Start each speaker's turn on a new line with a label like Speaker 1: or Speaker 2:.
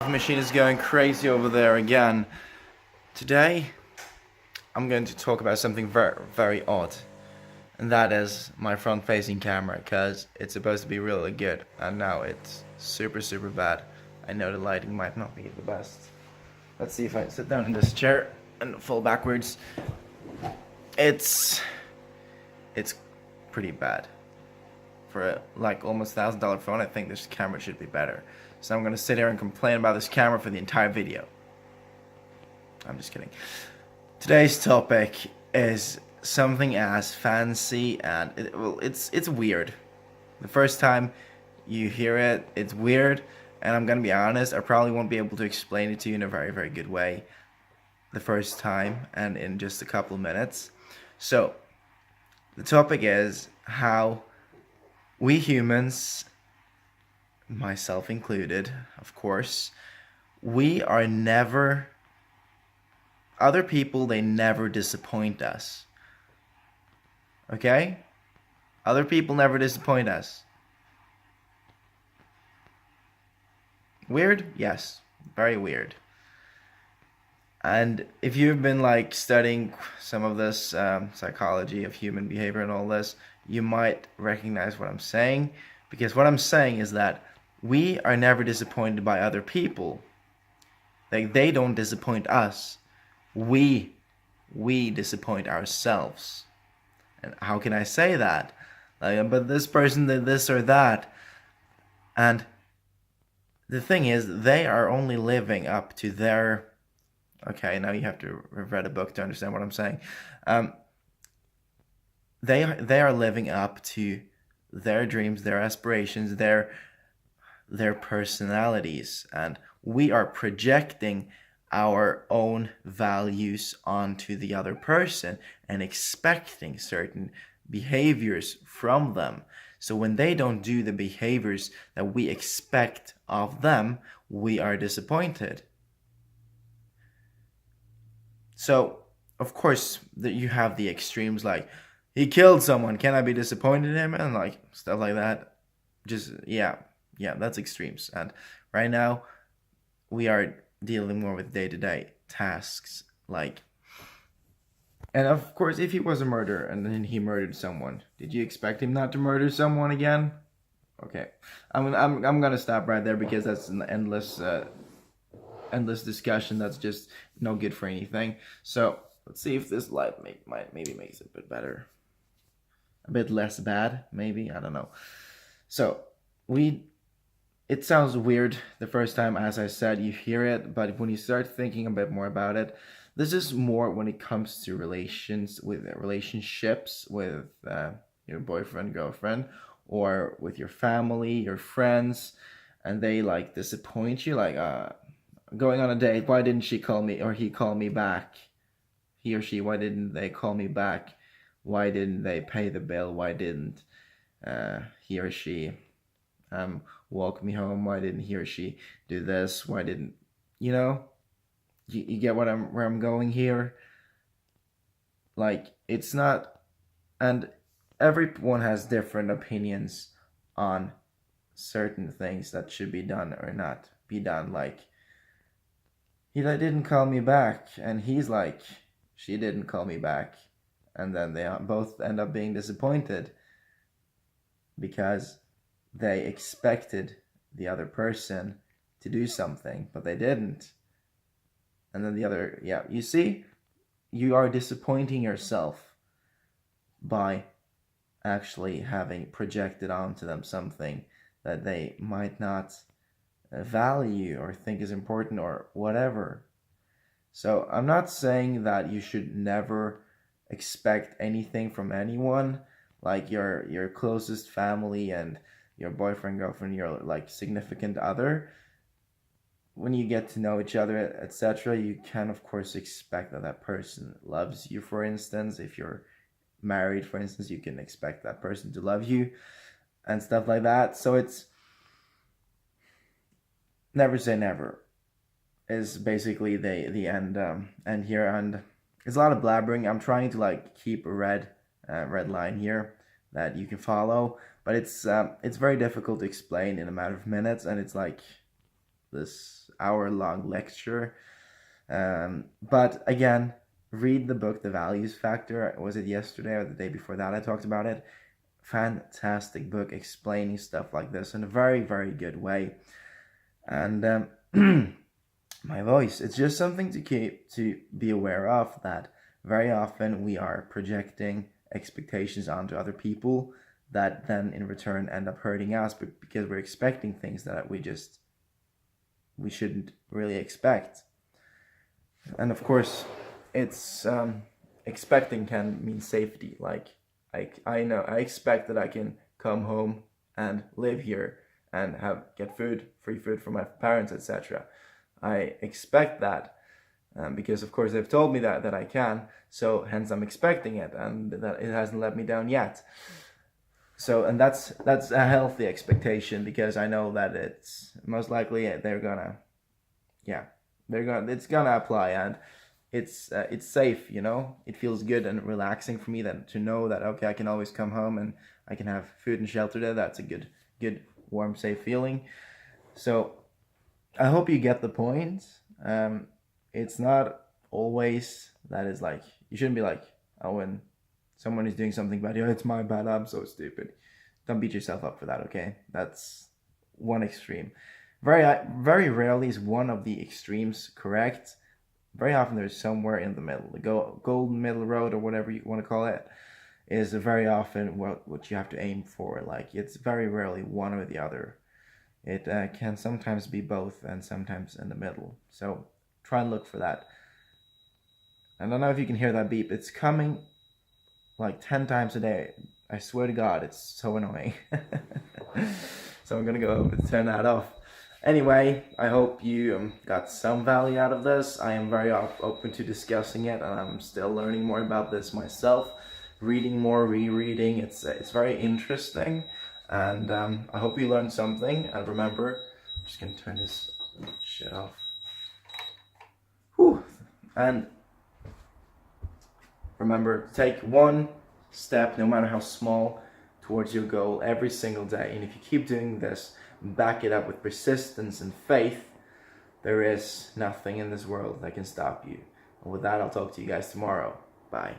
Speaker 1: The machine is going crazy over there again. Today, I'm going to talk about something very, very odd, and that is my front-facing camera, because it's supposed to be really good, and now it's super, super bad. I know the lighting might not be the best. Let's see if I sit down in this chair and fall backwards. It's pretty bad. For a, like almost $1,000 phone, I think this camera should be better. So I'm gonna sit here and complain about this camera for the entire video. I'm just kidding. Today's topic is something as fancy and it's weird. The first time you hear it, it's weird, and I'm gonna be honest, I probably won't be able to explain it to you in a very, very good way the first time and in just a couple minutes. So the topic is how we humans, myself included, of course, we are never, other people, they never disappoint us. Okay? Other people never disappoint us. Weird? Yes. Very weird. And if you've been like studying some of this psychology of human behavior and all this, you might recognize what I'm saying, because what I'm saying is that we are never disappointed by other people. Like, they don't disappoint us. We disappoint ourselves. And how can I say that? Like, but this person did this or that. And the thing is, they are only living up to their... Okay, now you have to have read a book to understand what I'm saying. They are living up to their dreams, their aspirations, their personalities, and we are projecting our own values onto the other person and expecting certain behaviors from them. So when they don't do the behaviors that we expect of them, we are disappointed. So, of course, you have the extremes, like, he killed someone, can I be disappointed in him? And like, stuff like that. Just, yeah, that's extremes. And right now, we are dealing more with day-to-day tasks, like... And of course, if he was a murderer and then he murdered someone, did you expect him not to murder someone again? Okay, I'm gonna stop right there, because that's an endless discussion that's just no good for anything. So let's see if this light maybe makes it a bit better, a bit less bad, maybe, I don't know. So it sounds weird the first time, as I said, you hear it, but when you start thinking a bit more about it, this is more when it comes to relationships with your boyfriend, girlfriend, or with your family, your friends, and they like disappoint you, like going on a date, why didn't she call me, or he call me back? He or she, why didn't they call me back? Why didn't they pay the bill? Why didn't he or she walk me home? Why didn't he or she do this? Why didn't, you know? You get where I'm going here? Like, it's not, and everyone has different opinions on certain things that should be done or not be done. Like, he didn't call me back, and he's like, she didn't call me back, and then they both end up being disappointed because they expected the other person to do something, but they didn't. And then the other, yeah, you see, you are disappointing yourself by actually having projected onto them something that they might not value or think is important or whatever. So I'm not saying that you should never expect anything from anyone, like your closest family and your boyfriend, girlfriend, your like significant other. When you get to know each other, etc., you can of course expect that that person loves you. For instance, if you're married, for instance, you can expect that person to love you and stuff like that. So it's never say never is basically the end here, and it's a lot of blabbering. I'm trying to like keep a red line here that you can follow, but it's very difficult to explain in a matter of minutes, and it's like this hour-long lecture. But again, read the book The Values Factor. Was it yesterday or the day before that I talked about it? Fantastic book explaining stuff like this in a very, very good way. And my voice, it's just something to be aware of, that very often we are projecting expectations onto other people that then in return end up hurting us, but because we're expecting things that we shouldn't really expect. And of course, it's expecting can mean safety. Like I know I expect that I can come home and live here and get free food from my parents, etc. I expect that because of course they've told me that I can. So hence I'm expecting it, and that it hasn't let me down yet. So, and that's a healthy expectation, because I know that it's most likely it's gonna apply, and it's safe, you know. It feels good and relaxing for me to know that, okay, I can always come home and I can have food and shelter there. That's a good warm, safe feeling. So I hope you get the point. It's not always that is like, you shouldn't be like, oh, when someone is doing something bad, it's my bad, I'm so stupid. Don't beat yourself up for that, okay? That's one extreme. Very rarely is one of the extremes correct. Very often there's somewhere in the middle. The golden middle road, or whatever you want to call it, is very often what you have to aim for. Like, it's very rarely one or the other. It can sometimes be both, and sometimes in the middle. So try and look for that. I don't know if you can hear that beep. It's coming like 10 times a day. I swear to God, it's so annoying. So I'm gonna go turn that off. Anyway, I hope you got some value out of this. I am very open to discussing it, and I'm still learning more about this myself. Reading more, rereading, it's very interesting, and I hope you learned something. And remember, I'm just gonna turn this shit off. Whew. And remember, take one step, no matter how small, towards your goal every single day. And if you keep doing this, back it up with persistence and faith, there is nothing in this world that can stop you. And with that, I'll talk to you guys tomorrow. Bye.